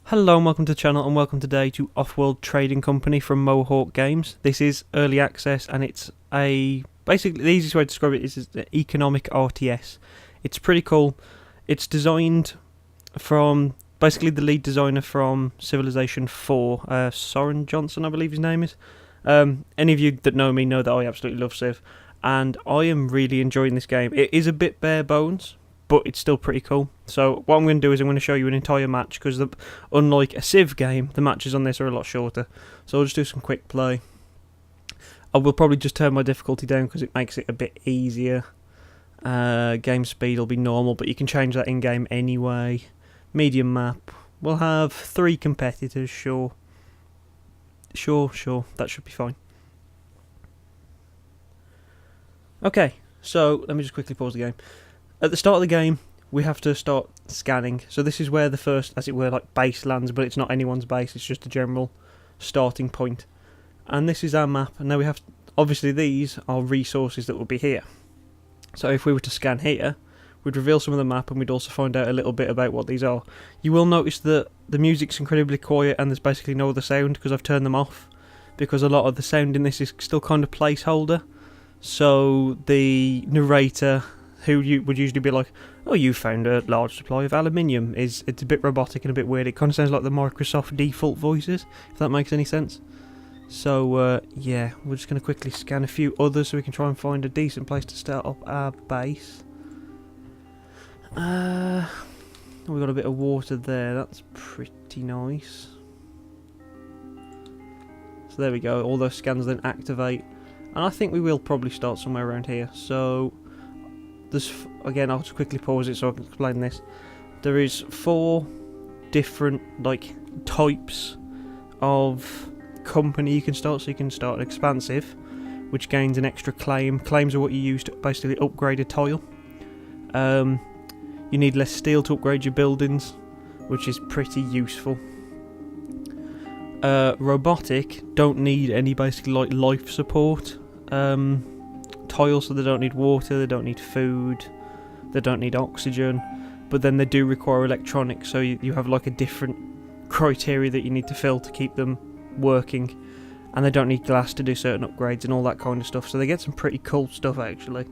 Hello and welcome to the channel, and welcome today to Offworld Trading Company from Mohawk Games. This is early access, and it's basically the easiest way to describe it is an economic RTS. It's pretty cool. It's designed from basically the lead designer from Civilization 4, Soren Johnson, I believe his name is. Any of you that know me know that I absolutely love Civ, and I am really enjoying this game. It is a bit bare bones, but it's still pretty cool. So what I'm going to do is I'm going to show you an entire match, because unlike a Civ game, the matches on this are a lot shorter. So I'll just do some quick play. I will probably just turn my difficulty down because it makes it a bit easier. Game speed will be normal, but you can change that in-game anyway. Medium map. We'll have 3 competitors, sure. Sure, that should be fine. Okay, so let me just quickly pause the game. At the start of the game, we have to start scanning. So this is where the first, as it were, like base lands, but it's not anyone's base, it's just a general starting point. And this is our map, and now we have, obviously these are resources that will be here. So if we were to scan here, we'd reveal some of the map, and we'd also find out a little bit about what these are. You will notice that the music's incredibly quiet, and there's basically no other sound, because I've turned them off, because a lot of the sound in this is still kind of placeholder. So the narrator, who you would usually be like, oh, you found a large supply of aluminium, it's a bit robotic and a bit weird. It kind of sounds like the Microsoft default voices, if that makes any sense. So yeah, we're just going to quickly scan a few others so we can try and find a decent place to start up our base. We've got a bit of water there, that's pretty nice. So there we go, all those scans then activate, and I think we will probably start somewhere around here. So there's, again, I'll just quickly pause it so I can explain this. There is 4 different types of company you can start. So you can start an expansive, which gains an extra claim. Claims are what you use to basically upgrade a tile. You need less steel to upgrade your buildings, which is pretty useful. Robotic don't need any basically life support tiles, so they don't need water, they don't need food, they don't need oxygen, but then they do require electronics, so you have like a different criteria that you need to fill to keep them working, and they don't need glass to do certain upgrades and all that kind of stuff, so they get some pretty cool stuff actually.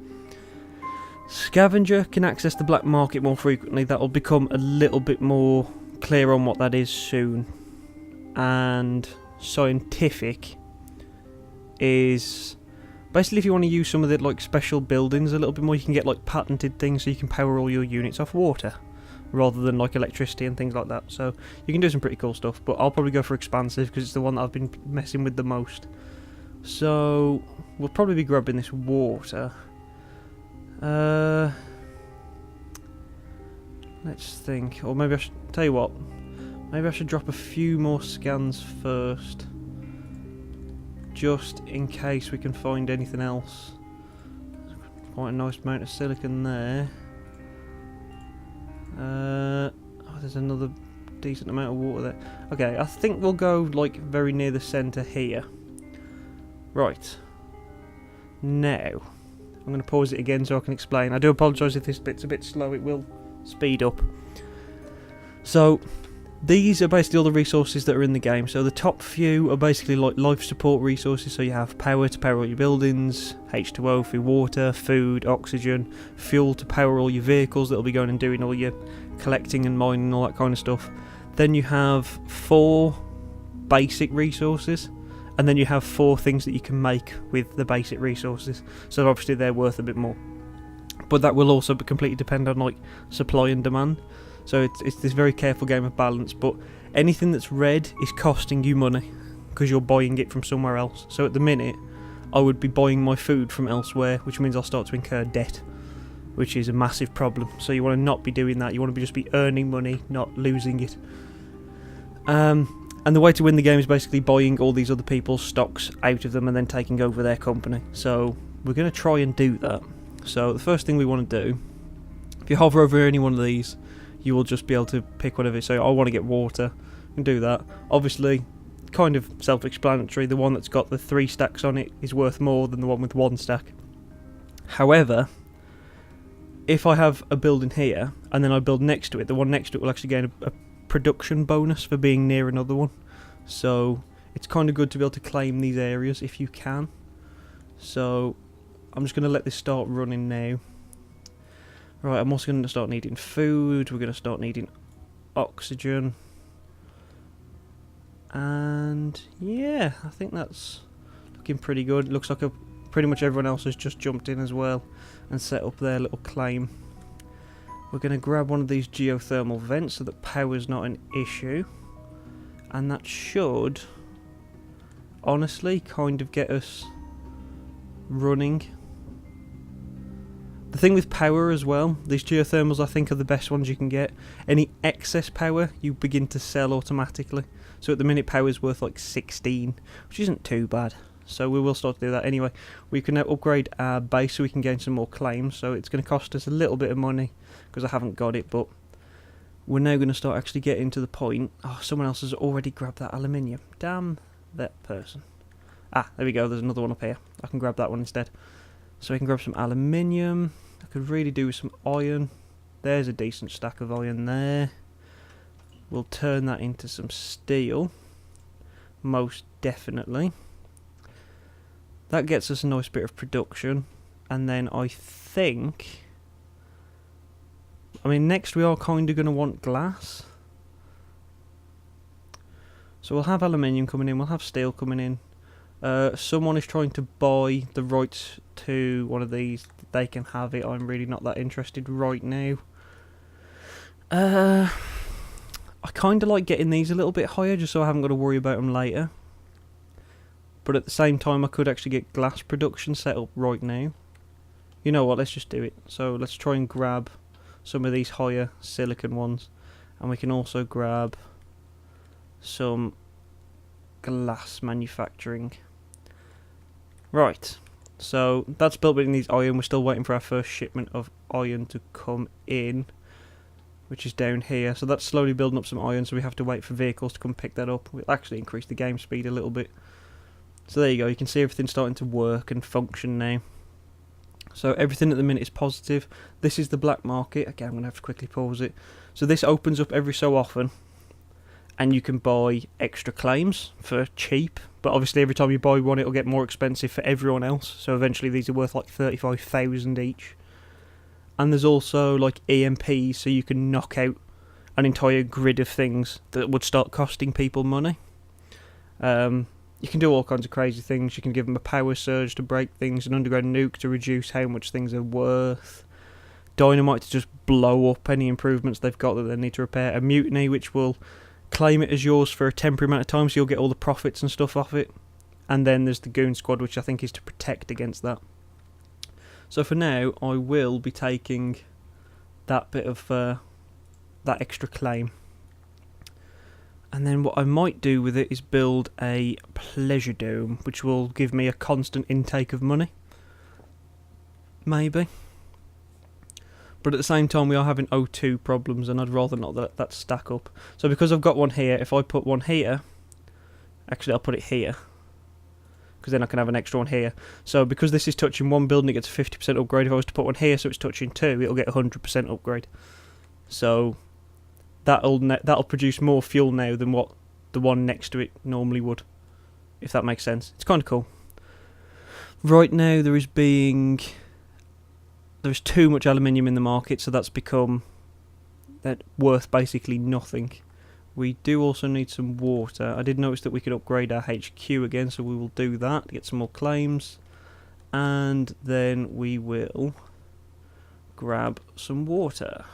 Scavenger can access the black market more frequently. That will become a little bit more clear on what that is soon. And scientific is basically if you want to use some of the special buildings a little bit more, you can get patented things, so you can power all your units off water rather than electricity and things like that. So you can do some pretty cool stuff, but I'll probably go for expansive because it's the one that I've been messing with the most. So we'll probably be grabbing this water. Let's think, or maybe I should tell you what. Maybe I should drop a few more scans first, just in case we can find anything else. Quite a nice amount of silicon there. Oh, there's another decent amount of water there. Okay, I think we'll go very near the centre here. Right. Now, I'm going to pause it again so I can explain. I do apologise if this bit's a bit slow, it will speed up. So, these are basically all the resources that are in the game. So the top few are basically life support resources. So you have power to power all your buildings, H2O for water, food, oxygen, fuel to power all your vehicles that will be going and doing all your collecting and mining and all that kind of stuff. Then you have 4 basic resources, and then you have 4 things that you can make with the basic resources. So obviously they're worth a bit more. But that will also completely depend on supply and demand. So it's this very careful game of balance, but anything that's red is costing you money because you're buying it from somewhere else. So at the minute, I would be buying my food from elsewhere, which means I'll start to incur debt, which is a massive problem. So you want to not be doing that. You want to just be earning money, not losing it. And the way to win the game is basically buying all these other people's stocks out of them and then taking over their company. So we're going to try and do that. So the first thing we want to do, if you hover over any one of these, you will just be able to pick whatever. So I want to get water, and do that. Obviously, kind of self-explanatory, the one that's got the 3 stacks on it is worth more than the one with 1 stack. However, if I have a building here, and then I build next to it, the one next to it will actually gain a production bonus for being near another one. So it's kind of good to be able to claim these areas if you can. So I'm just going to let this start running now. Right, I'm also going to start needing food. We're going to start needing oxygen. And yeah, I think that's looking pretty good. Looks like pretty much everyone else has just jumped in as well and set up their little claim. We're going to grab one of these geothermal vents so that power's not an issue. And that should, honestly, kind of get us running. The thing with power as well, these geothermals I think are the best ones you can get. Any excess power you begin to sell automatically. So at the minute power is worth like 16, which isn't too bad. So we will start to do that anyway. We can now upgrade our base so we can gain some more claims. So it's going to cost us a little bit of money because I haven't got it, but we're now going to start actually getting to the point. Oh, someone else has already grabbed that aluminium. Damn that person. Ah, there we go. There's another one up here. I can grab that one instead. So we can grab some aluminium. I could really do with some iron. There's a decent stack of iron there. We'll turn that into some steel. Most definitely. That gets us a nice bit of production. And then I think... I mean, next we are kind of going to want glass. So we'll have aluminium coming in, we'll have steel coming in. Someone is trying to buy the rights to one of these. They can have it. I'm really not that interested right now. I kind of like getting these a little bit higher just so I haven't got to worry about them later. But at the same time I could actually get glass production set up right now. You know what, let's just do it. So let's try and grab some of these higher silicon ones, and we can also grab some glass manufacturing. Right, so that's built in these iron. We're still waiting for our first shipment of iron to come in, which is down here. So that's slowly building up some iron, so we have to wait for vehicles to come pick that up. We'll actually increase the game speed a little bit. So there you go, you can see everything starting to work and function now. So everything at the minute is positive. This is the black market. Again, I'm going to have to quickly pause it. So this opens up every so often, and you can buy extra claims for cheap. But obviously every time you buy one, it'll get more expensive for everyone else. So eventually these are worth like 35,000 each. And there's also like EMPs, so you can knock out an entire grid of things that would start costing people money. You can do all kinds of crazy things. You can give them a power surge to break things, an underground nuke to reduce how much things are worth, dynamite to just blow up any improvements they've got that they need to repair, a mutiny which will claim it as yours for a temporary amount of time so you'll get all the profits and stuff off it, and then there's the goon squad which I think is to protect against that. So for now I will be taking that bit of that extra claim. And then what I might do with it is build a pleasure dome, which will give me a constant intake of money. Maybe. But at the same time we are having O2 problems, and I'd rather not let that stack up. So because I've got one here, if I put one here... Actually, I'll put it here, because then I can have an extra one here. So because this is touching one building, it gets a 50% upgrade. If I was to put one here so it's touching two, it'll get a 100% upgrade. So... That'll produce more fuel now than what the one next to it normally would, if that makes sense. It's kind of cool. Right now there's too much aluminium in the market, so that's become worth basically nothing. We do also need some water. I did notice that we could upgrade our HQ again, so we will do that to get some more claims, and then we will grab some water.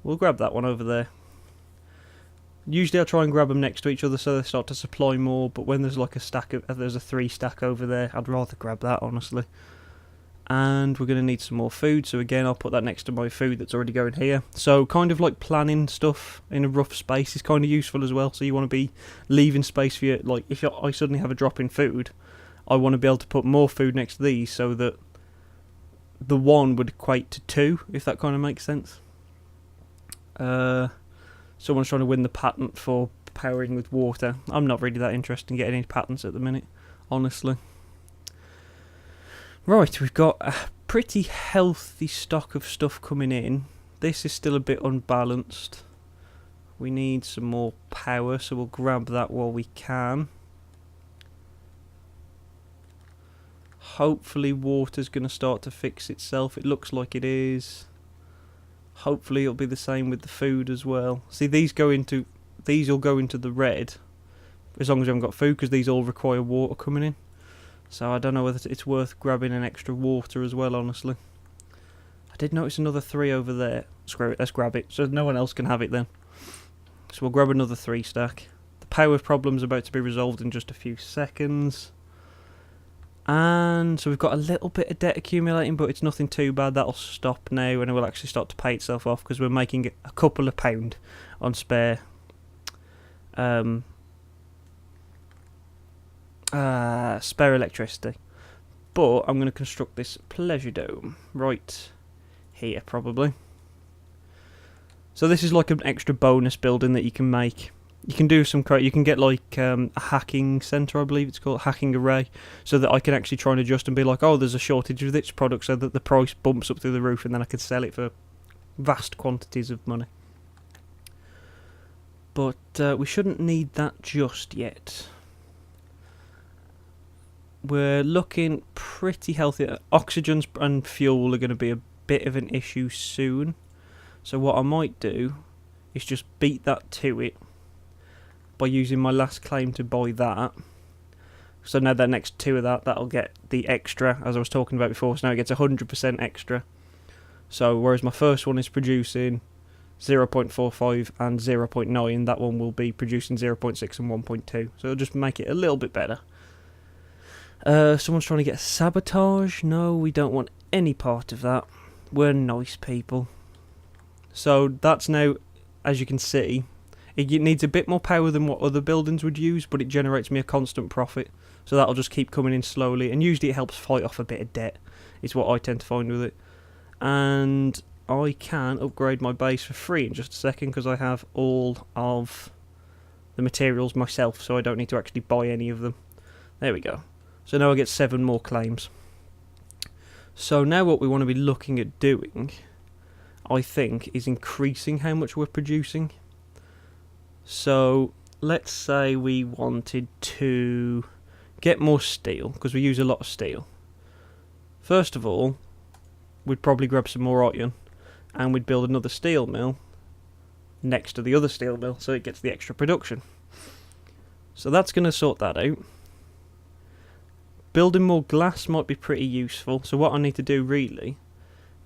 We'll grab that one over there. Usually I try and grab them next to each other so they start to supply more, but when there's like there's a 3 stack over there, I'd rather grab that, honestly. And we're going to need some more food, so again I'll put that next to my food that's already going here. So kind of like planning stuff in a rough space is kind of useful as well, so you want to be leaving space for your, like if I suddenly have a drop in food, I want to be able to put more food next to these so that the 1 would equate to 2, if that kind of makes sense. Someone's trying to win the patent for powering with water. I'm not really that interested in getting any patents at the minute, honestly. Right, we've got a pretty healthy stock of stuff coming in. This is still a bit unbalanced. We need some more power, so we'll grab that while we can. Hopefully water's going to start to fix itself. It looks like it is. Hopefully it'll be the same with the food as well. See, these all go into the red, as long as we haven't got food, because these all require water coming in. So I don't know whether it's worth grabbing an extra water as well, honestly. I did notice another 3 over there. Screw it, let's grab it, so no one else can have it then. So we'll grab another 3 stack. The power problem's about to be resolved in just a few seconds. And so we've got a little bit of debt accumulating, but it's nothing too bad. That'll stop now, and it will actually start to pay itself off, because we're making a couple of pound on spare spare electricity. But I'm going to construct this pleasure dome right here, probably. So this is like an extra bonus building that you can make. You can do some, you can get like a hacking center, I believe it's called, hacking array, so that I can actually try and adjust and be like, oh, there's a shortage of this product, so that the price bumps up through the roof, and then I can sell it for vast quantities of money. But we shouldn't need that just yet. We're looking pretty healthy. Oxygen and fuel are going to be a bit of an issue soon. So what I might do is just beat that to it by using my last claim to buy that. So now that next 2 of that'll get the extra, as I was talking about before. So now it gets 100% extra. So whereas my first one is producing 0.45 and 0.9, that one will be producing 0.6 and 1.2. So it'll just make it a little bit better. Someone's trying to get sabotage. No, we don't want any part of that. We're nice people. So that's now, as you can see, it needs a bit more power than what other buildings would use, but it generates me a constant profit. So that'll just keep coming in slowly, and usually it helps fight off a bit of debt, is what I tend to find with it. And I can upgrade my base for free in just a second, because I have all of the materials myself, so I don't need to actually buy any of them. There we go. So now I get 7 more claims. So now what we want to be looking at doing, I think, is increasing how much we're producing. So let's say we wanted to get more steel, because we use a lot of steel. First of all, we'd probably grab some more iron, and we'd build another steel mill next to the other steel mill, so it gets the extra production. So that's going to sort that out. Building more glass might be pretty useful, so what I need to do really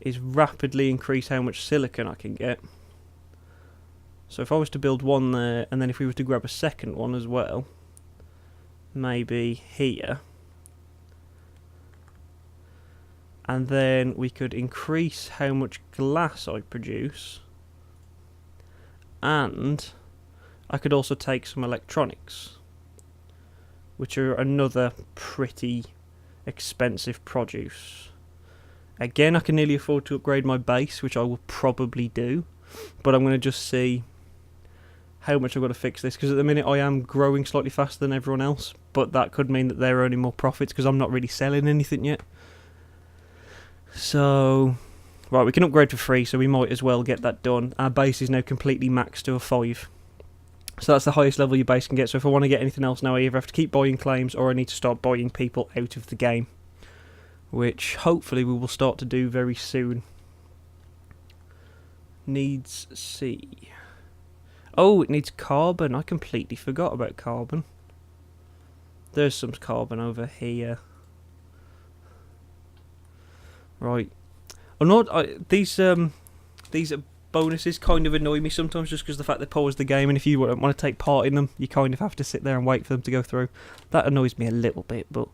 is rapidly increase how much silicon I can get. So if I was to build one there, and then if we were to grab a second one as well, maybe here, and then we could increase how much glass I produce, and I could also take some electronics, which are another pretty expensive produce. Again, I can nearly afford to upgrade my base, which I will probably do, but I'm going to just see how much I've got to fix this, because at the minute I am growing slightly faster than everyone else, but that could mean that they're earning more profits, because I'm not really selling anything yet. So, right, we can upgrade for free, so we might as well get that done. Our base is now completely maxed to a 5. So that's the highest level your base can get. So if I want to get anything else now, I either have to keep buying claims, or I need to start buying people out of the game, which hopefully we will start to do very soon. Needs C. Oh, it needs carbon. I completely forgot about carbon. There's some carbon over here. Right. I'm not. These bonuses kind of annoy me sometimes, just because the fact they pause the game, and if you want to take part in them, you kind of have to sit there and wait for them to go through. That annoys me a little bit, but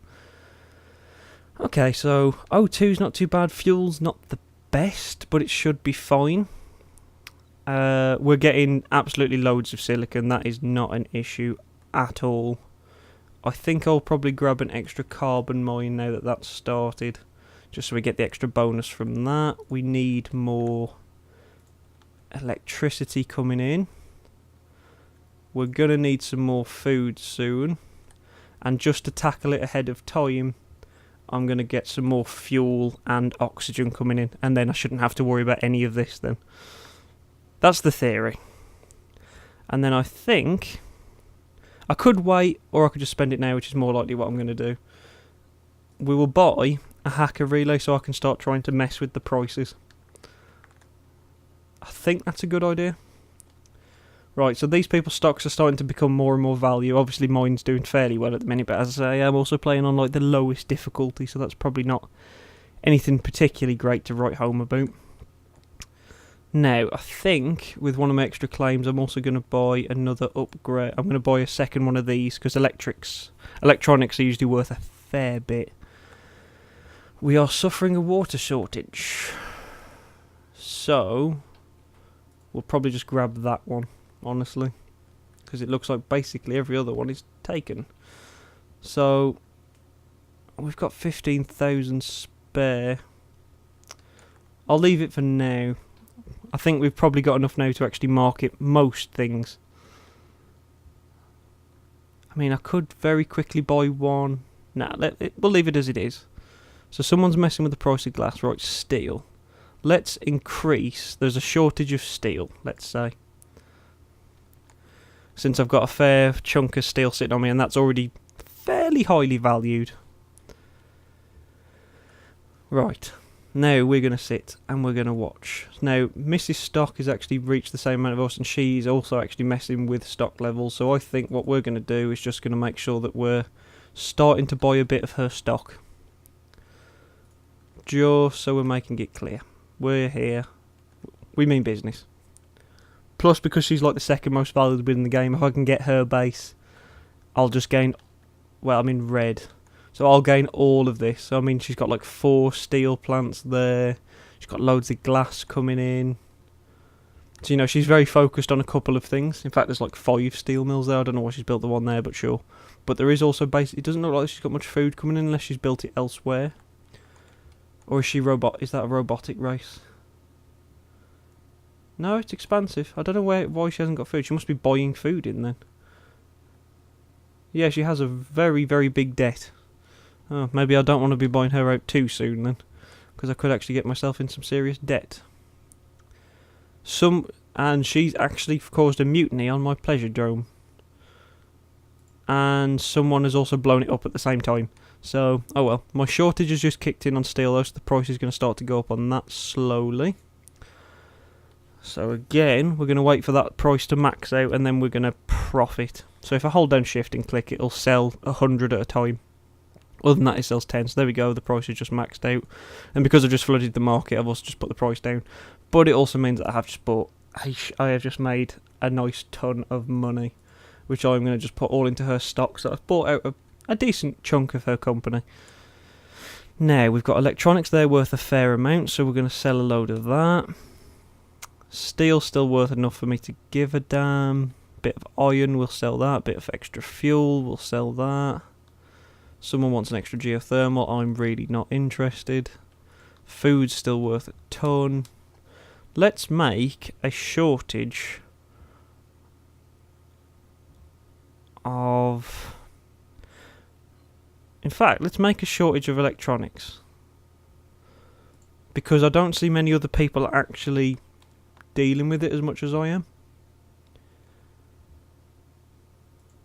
okay. So O2's not too bad. Fuel's not the best, but it should be fine. We're getting absolutely loads of silicon. That is not an issue at all. I think I'll probably grab an extra carbon mine now that that's started, just so we get the extra bonus from that. We need more electricity coming in. We're going to need some more food soon. And just to tackle it ahead of time, I'm going to get some more fuel and oxygen coming in. And then I shouldn't have to worry about any of this then. That's the theory. And then I think I could wait, or I could just spend it now, which is more likely what I'm going to do. We will buy a hacker relay so I can start trying to mess with the prices. I think that's a good idea. Right, so these people's stocks are starting to become more and more value. Obviously mine's doing fairly well at the minute, but as I say, I'm also playing on like the lowest difficulty, so that's probably not anything particularly great to write home about. Now, I think with one of my extra claims, I'm also going to buy another upgrade. I'm going to buy a second one of these, because electronics are usually worth a fair bit. We are suffering a water shortage. So, we'll probably just grab that one, honestly. Because it looks like basically every other one is taken. So, we've got 15,000 spare. I'll leave it for now. I think we've probably got enough now to actually market most things. I mean, I could very quickly buy one. Nah, we'll leave it as it is. So someone's messing with the price of glass. Right, steel. Let's increase. There's a shortage of steel, let's say. Since I've got a fair chunk of steel sitting on me, and that's already fairly highly valued. Right. Now we're going to sit and we're going to watch. Now, Mrs. Stock has actually reached the same amount of us, and she's also actually messing with stock levels. So I think what we're going to do is just going to make sure that we're starting to buy a bit of her stock. Just so we're making it clear. We're here. We mean business. Plus, because she's like the second most valuable bid in the game, if I can get her base, I'll just gain... Well, I'm in red. So I'll gain all of this. So, I mean, she's got like 4 steel plants there. She's got loads of glass coming in. So, you know, she's very focused on a couple of things. In fact, there's like 5 steel mills there. I don't know why she's built the one there, but sure. But there is also basically... It doesn't look like she's got much food coming in unless she's built it elsewhere. Or is she is that a robotic race? No, it's expansive. I don't know why she hasn't got food. She must be buying food in then. Yeah, she has a very, very big debt. Oh, maybe I don't want to be buying her out too soon then, because I could actually get myself in some serious debt. And she's actually caused a mutiny on my pleasure dome. And someone has also blown it up at the same time. So, oh well. My shortage has just kicked in on steel though, so the price is going to start to go up on that slowly. So again, we're going to wait for that price to max out, and then we're going to profit. So if I hold down shift and click, it'll sell 100 at a time. Other than that, it sells 10. So there we go, the price is just maxed out. And because I've just flooded the market, I've also just put the price down. But it also means that I have just bought... I have just made a nice ton of money, which I'm going to just put all into her stock. So I've bought out a decent chunk of her company. Now, we've got electronics there worth a fair amount, so we're going to sell a load of that. Steel's still worth enough for me to give a damn. Bit of iron, we'll sell that. Bit of extra fuel, we'll sell that. Someone wants an extra geothermal, I'm really not interested. Food's still worth a ton. Let's make a shortage of... In fact, let's make a shortage of electronics. Because I don't see many other people actually dealing with it as much as I am.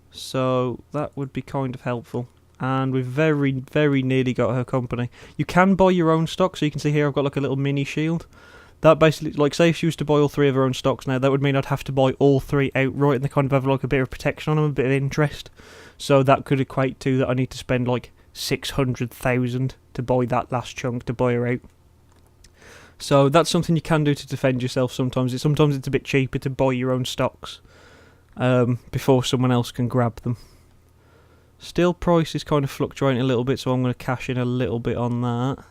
So that would be kind of helpful. And we've very, very nearly got her company. You can buy your own stock, so you can see here I've got like a little mini shield. That basically, like say if she was to buy all 3 of her own stocks now, that would mean I'd have to buy all 3 outright, and they kind of have like a bit of protection on them, a bit of interest. So that could equate to that I need to spend like 600,000 to buy that last chunk to buy her out. So that's something you can do to defend yourself sometimes. Sometimes it's a bit cheaper to buy your own stocks before someone else can grab them. Steel price is kind of fluctuating a little bit, so I'm going to cash in a little bit on that.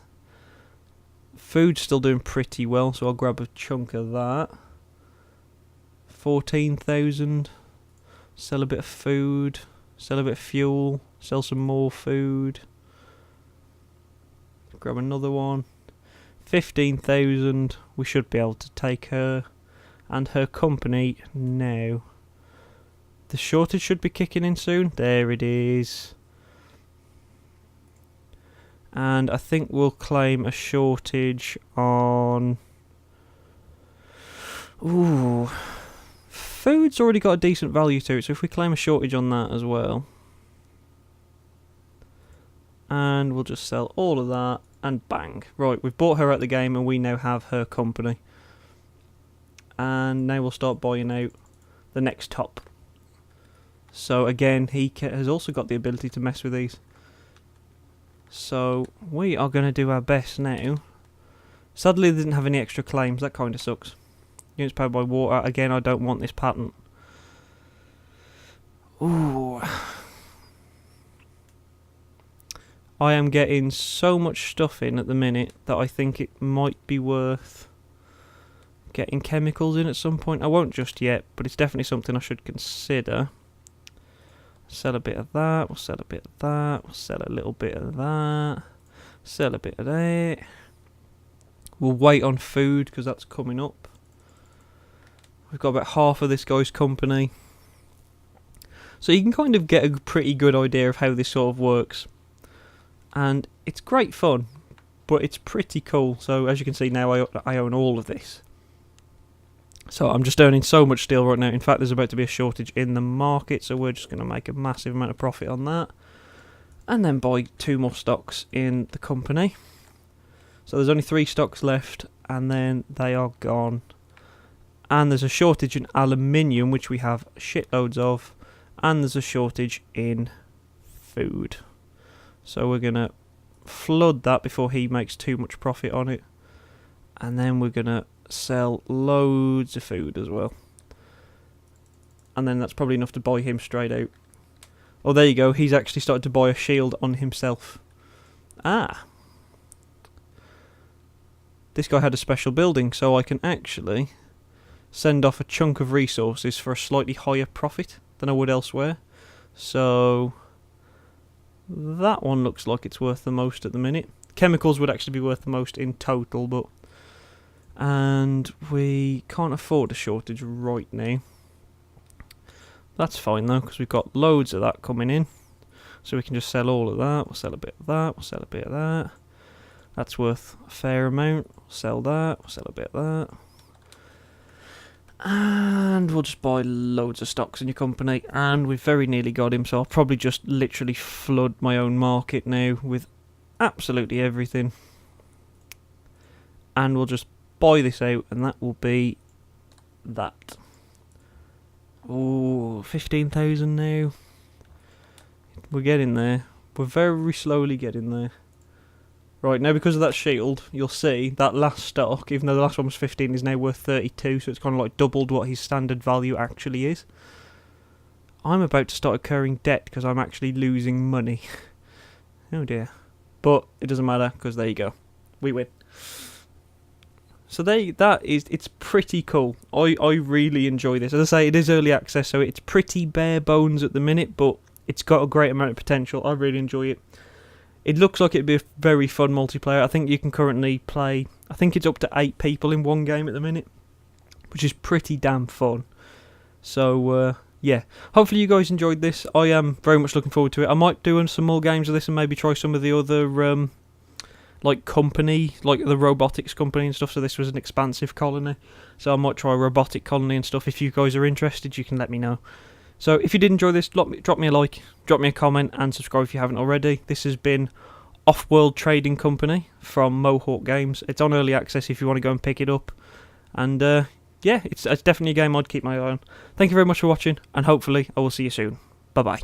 Food's still doing pretty well, so I'll grab a chunk of that. 14,000. Sell a bit of food. Sell a bit of fuel. Sell some more food. Grab another one. 15,000. We should be able to take her and her company now. The shortage should be kicking in soon. There it is. And I think we'll claim a shortage on... Ooh. food's already got a decent value to it, so if we claim a shortage on that as well, and we'll just sell all of that, and bang. Right, we've bought her out the game, and we now have her company. And now we'll start buying out the next top. So again, he has also got the ability to mess with these. So we are going to do our best now. Sadly, they didn't have any extra claims. That kind of sucks. Units powered by water. Again, I don't want this patent. Ooh. I am getting so much stuff in at the minute that I think it might be worth getting chemicals in at some point. I won't just yet, but it's definitely something I should consider. Sell a bit of that, we'll sell a bit of that, we'll sell a little bit of that, sell a bit of that. We'll wait on food because that's coming up. We've got about half of this guy's company. So you can kind of get a pretty good idea of how this sort of works. And it's great fun, but it's pretty cool. So as you can see now, I own all of this. So I'm just earning so much steel right now. In fact, there's about to be a shortage in the market, so we're just going to make a massive amount of profit on that. And then buy 2 more stocks in the company. So there's only 3 stocks left, and then they are gone. And there's a shortage in aluminium, which we have shitloads of. And there's a shortage in food. So we're going to flood that before he makes too much profit on it. And then we're going to sell loads of food as well. And then that's probably enough to buy him straight out. Oh, there you go. He's actually started to buy a shield on himself. Ah. This guy had a special building, so I can actually send off a chunk of resources for a slightly higher profit than I would elsewhere. So that one looks like it's worth the most at the minute. Chemicals would actually be worth the most in total, but... And we can't afford a shortage right now. That's fine though, because we've got loads of that coming in. So we can just sell all of that. We'll sell a bit of that. We'll sell a bit of that. That's worth a fair amount. We'll sell that. We'll sell a bit of that. And we'll just buy loads of stocks in your company. And we've very nearly got him, so I'll probably just literally flood my own market now with absolutely everything. And we'll just buy this out, and that will be that. Oh, 15,000 now. We're getting there. We're very slowly getting there. Right, now because of that shield, you'll see that last stock, even though the last one was 15, is now worth 32, so it's kind of like doubled what his standard value actually is. I'm about to start incurring debt because I'm actually losing money. Oh dear. But it doesn't matter, because there you go. We win. So it's pretty cool. I really enjoy this. As I say, it is early access, so it's pretty bare bones at the minute, but it's got a great amount of potential. I really enjoy it. It looks like it'd be a very fun multiplayer. I think you can currently play, I think it's up to 8 people in one game at the minute, which is pretty damn fun. So, yeah. Hopefully you guys enjoyed this. I am very much looking forward to it. I might do some more games of this and maybe try some of the other, like company, like the robotics company and stuff. So this was an expansive colony. So I might try a robotic colony and stuff. If you guys are interested, you can let me know. So if you did enjoy this, drop me a like, drop me a comment, and subscribe if you haven't already. This has been Offworld Trading Company from Mohawk Games. It's on early access if you want to go and pick it up. And yeah, it's definitely a game I'd keep my eye on. Thank you very much for watching, and hopefully I will see you soon. Bye bye.